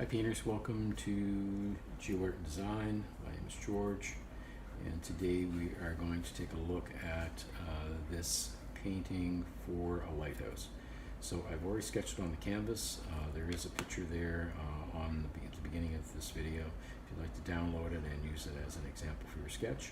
Hi painters, welcome to GeoArt Design. My name is George, and today we are going to take a look at this painting for a lighthouse. So I've already sketched it on the canvas. There is a picture there at the beginning of this video if you'd like to download it and use it as an example for your sketch.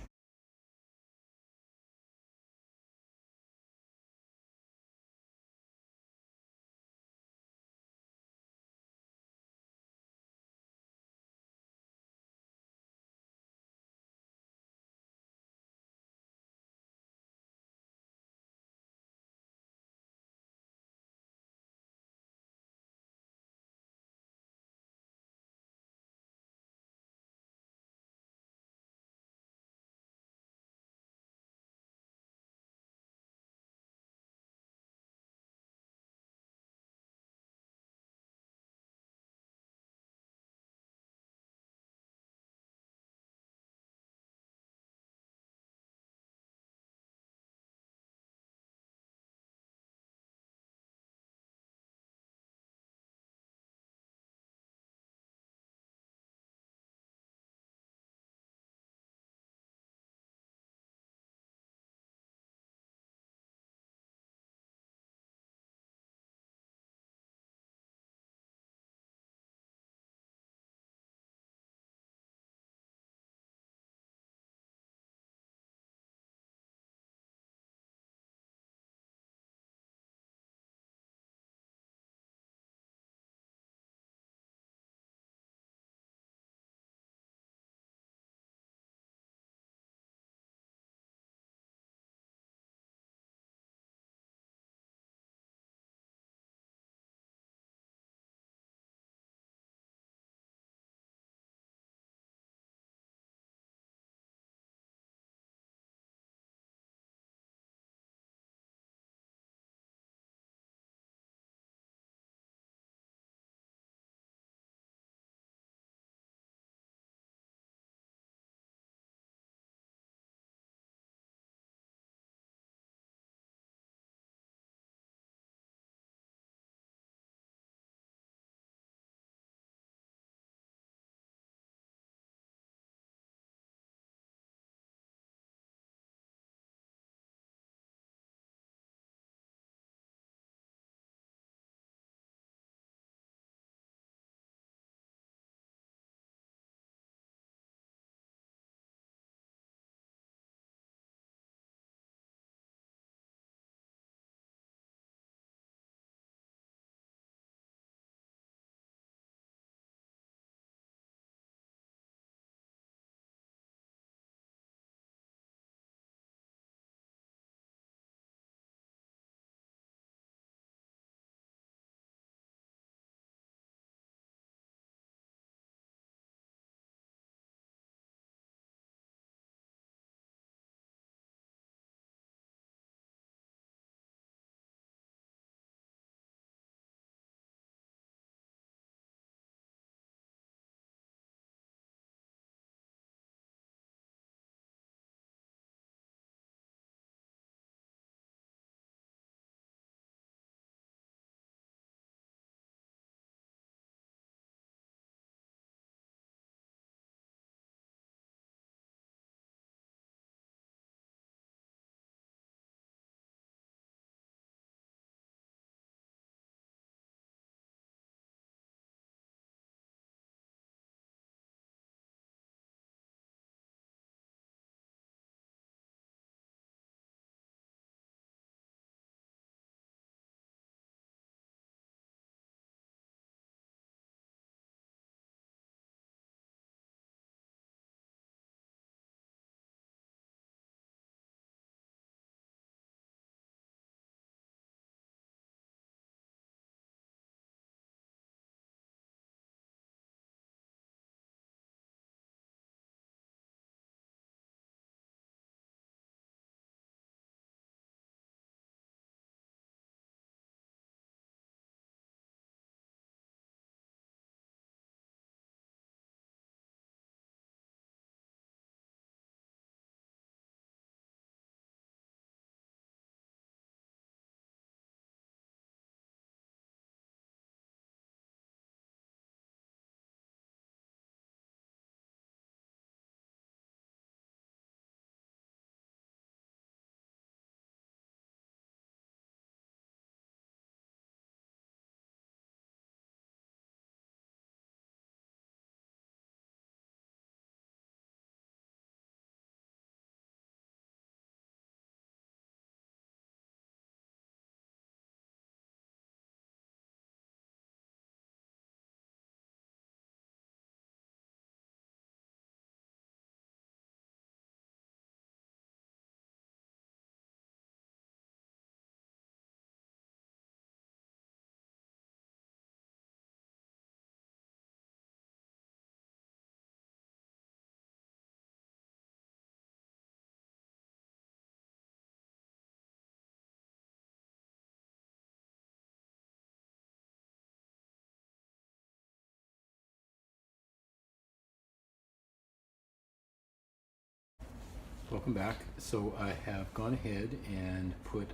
Welcome back. So I have gone ahead and put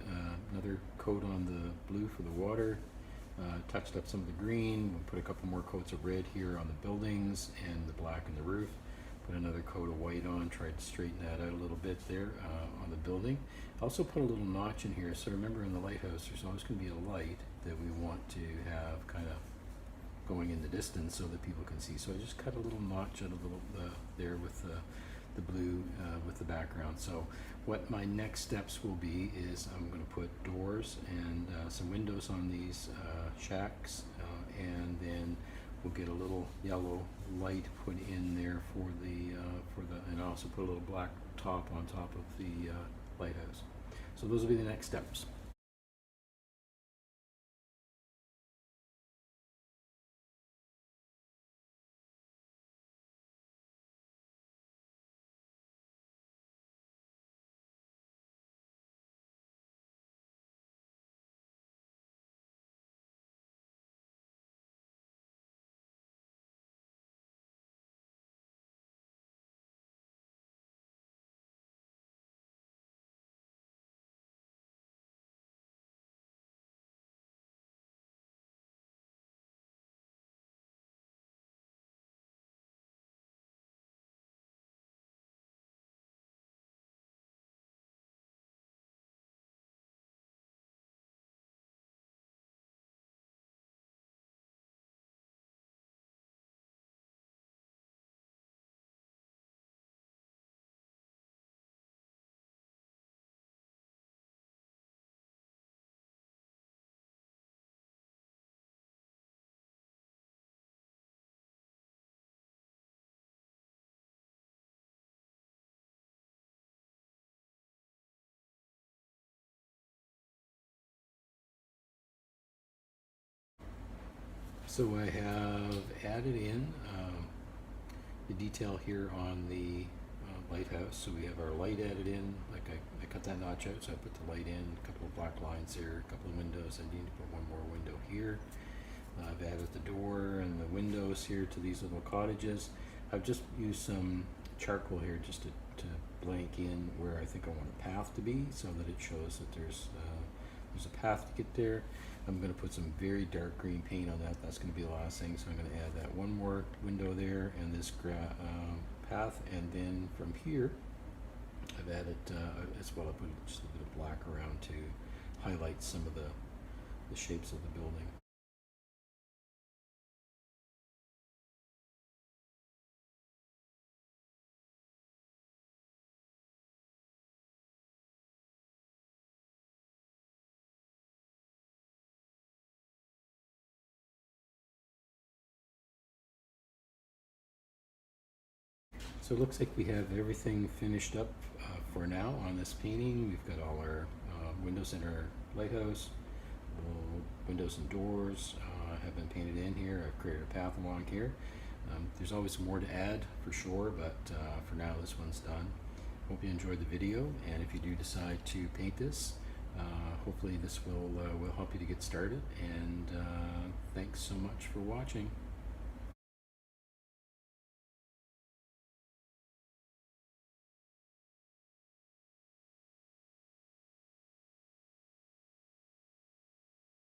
another coat on the blue for the water, touched up some of the green, we'll put a couple more coats of red here on the buildings and the black in the roof, put another coat of white on, tried to straighten that out a little bit there on the building. Also put a little notch in here, so remember in the lighthouse there's always going to be a light that we want to have kind of going in the distance so that people can see. So I just cut a little notch out of there with the blue with the background. So what my next steps will be is I'm going to put doors and some windows on these shacks, and then we'll get a little yellow light put in there for the and also put a little black top on top of the lighthouse. So those will be the next steps. So I have added in the detail here on the lighthouse. So we have our light added in, like I cut that notch out, so I put the light in, a couple of black lines there, a couple of windows. I need to put one more window here. I've added the door and the windows here to these little cottages. I've just used some charcoal here just to blank in where I think I want a path to be, so that it shows that there's a path to get there. I'm going to put some very dark green paint on that. That's going to be the last thing. So I'm going to add that one more window there and this path. And then from here, I've added as well, I put just a bit of black around to highlight some of the shapes of the building. So it looks like we have everything finished up for now on this painting. We've got all our windows in our lighthouse, windows and doors have been painted in here. I've created a path along here. There's always more to add for sure, but for now this one's done. Hope you enjoyed the video, and if you do decide to paint this, hopefully this will help you to get started, and thanks so much for watching.